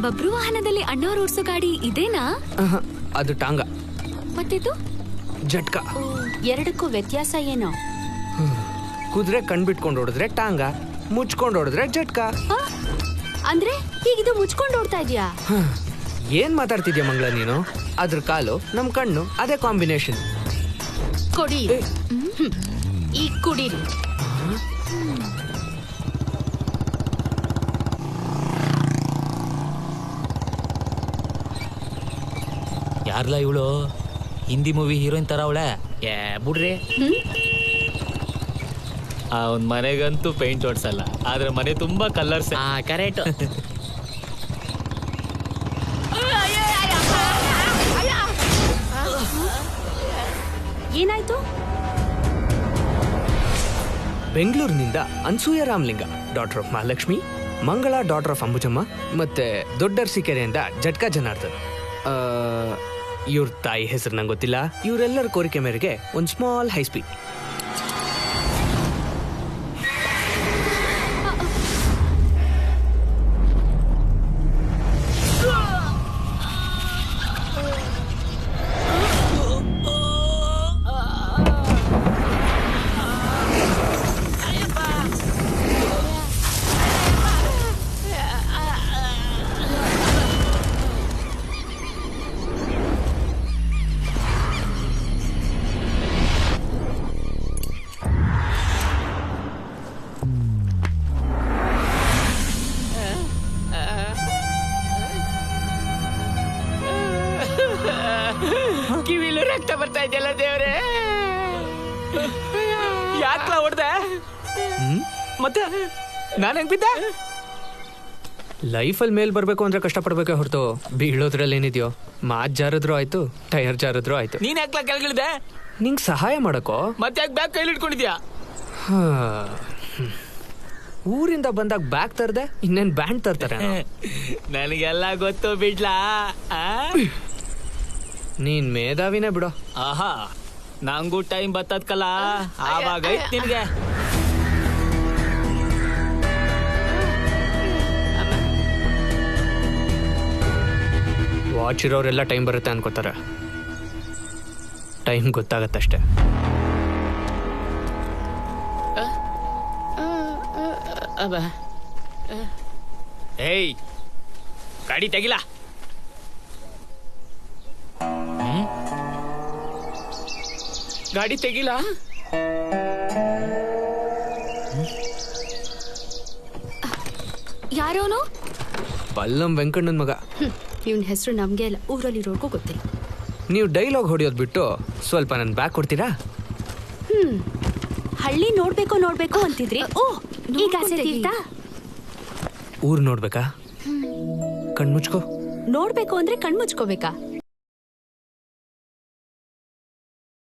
ಬಬ್ರು ವಾಹನದಲ್ಲಿ ಅಣ್ಣವ್ರು ಓಡಿಸೋ ಗಾಡಿ ಇದೇನಾ? ಅದು ಟಾಂಗ. ಮತ್ತಿದು ಜಟ್ಕ. ಎರಡಕ್ಕೂ ವ್ಯತ್ಯಾಸ ಏನೋ? ಕುದುರೆ ಕಣ್ಬಿಟ್ಕೊಂಡು ಹೊಡೆದ್ರೆ ಟಾಂಗ, ಮುಚ್ಕೊಂಡು ಹೊಡೆದ್ರೆ ಜಟ್ಕ. ಅಂದ್ರೆ ಹೀಗಿದು ಮುಚ್ಕೊಂಡು ಓಡ್ತಾ ಇದ್ಯಾ? ಏನ್ ಮಾತಾಡ್ತಿದ್ಯಾ ಮಂಗಳ ನೀನು? ಅದ್ರ ಕಾಲು ನಮ್ ಕಣ್ಣು, ಅದೇ ಕಾಂಬಿನೇಷನ್. ಕೊಡಿ ಈ ಕುಡೀರಿ. ಯಾರ್ಲ ಇವಳು? ಹಿಂದಿ ಮೂವಿ ಹೀರೋಯಿನ್ ತರ ಅವಳೆ. ಏ ಬಿಡ್ರಿ, ಅವನ್ ಮನೆಗಂತೂ ಪೇಂಟ್ ಹೊಡ್ಸಲ್ಲ, ಆದ್ರೆ ಮನೆ ತುಂಬಾ ಕಲರ್ಸ್. ಕರೆಕ್ಟ್. ಏನಾಯ್ತು? ಬೆಂಗಳೂರಿನಿಂದ ಅನ್ಸೂಯ ರಾಮಲಿಂಗ, ಡಾಟರ್ ಆಫ್ ಮಹಾಲಕ್ಷ್ಮಿ, ಮಂಗಳ ಡಾಟರ್ ಆಫ್ ಅಂಬುಜಮ್ಮ, ಮತ್ತೆ ದೊಡ್ಡರ್ಸಿಕೆರೆಯಿಂದ ಜಟ್ಕಾ ಜನಾರ್ದನ್. ಇವ್ರ ತಾಯಿ ಹೆಸರು ನಂಗೆ ಗೊತ್ತಿಲ್ಲ. ಇವರೆಲ್ಲರ ಕೋರಿಕೆ ಮೇರೆಗೆ ಒಂದು ಸ್ಮಾಲ್ ಹೈ ಸ್ಪೀಡ್. ಕಿವಿಲು ರಕ್ತ ಬರ್ತಾ ಇದೆಯಲ್ಲ ದೇವ್ರೆ, ಯಾಕ್ಲ ಹೊಡ್ದೆ? ಮತ್ತೆ ನಾನು ಹೆಂಗ್ ಬಿದ್ದೆ? ಲೈಫಲ್ಲಿ ಮೇಲ್ ಬರ್ಬೇಕು ಅಂದ್ರೆ ಕಷ್ಟಪಡ್ಬೇಕೆ ಹೊರತು ಬೀಳೋದ್ರಲ್ಲಿ ಏನಿದೆಯೋ. ಮಾತ್ ಜಾರದ್ರು ಆಯ್ತು, ಟೈರ್ ಜಾರದ್ರು ಆಯ್ತು. ನೀನ್ ಯಾಕ್ಲ ಕೆಳಗಿಳಿದೆ? ನಿಂಗೆ ಸಹಾಯ ಮಾಡಕೋ. ಮತ್ತೆ ಯಾಕೆ ಬ್ಯಾಗ್ ಕೈಲಿ ಇಟ್ಕೊಂಡಿದ್ಯಾ? ಊರಿಂದ ಬಂದಾಗ ಬ್ಯಾಗ್ ತರ್ದೆ, ಇನ್ನೇನ್ ಬ್ಯಾಂಡ್ ತರ್ತಾರೆ? ನನಗೆಲ್ಲ ಗೊತ್ತು ಬಿಡ್ಲಾ. ನೀನ್ ಮೇಧಾವಿನೇ ಬಿಡೋ. ಆಹಾ, ನಂಗೂ ಟೈಮ್ ಬತ್ತದ್ಕಲ್ಲ, ಆವಾಗ ಐತ್ ನಿನ್ಗೆ. ವಾಚ್ ಇರೋರೆಲ್ಲ ಟೈಮ್ ಬರುತ್ತೆ ಅನ್ಕೋತಾರೆ. ಟೈಮ್ ಗೊತ್ತಾಗತ್ತಷ್ಟೇ. ಏಯ್, ಗಾಡಿ ತೆಗಿಲ. ಗಾಡಿ ತೆಗಿಲ. ಯಾರೋನು? ಪಲ್ಲಂ ವೆಂಕಣ್ಣನ್ ಮಗ. ಇವನ್ ಹೆಸರು ನಮ್ಗೆ ಅಲ್ಲ, ಊರಲ್ಲಿರೋರ್ಗೂ ಗೊತ್ತಿಲ್ಲ. ನೀವು ಡೈಲಾಗ್ ಹೊಡಿಯೋದ್ ಬಿಟ್ಟು ಸ್ವಲ್ಪ ನನ್ ಬ್ಯಾಗ್ ಕೊಡ್ತೀರಾ? ಹಳ್ಳಿ ನೋಡ್ಬೇಕು ಅಂತಿದ್ರಿ. ಓ, ಈಗ ಆಸೆ ತೀರ್ತಾ? ಊರ್ ನೋಡ್ಬೇಕಾ? ಕಣ್ಮುಚ್ಕೋ. ನೋಡ್ಬೇಕು ಅಂದ್ರೆ ಕಣ್ಮುಚ್ಕೋಬೇಕಾ?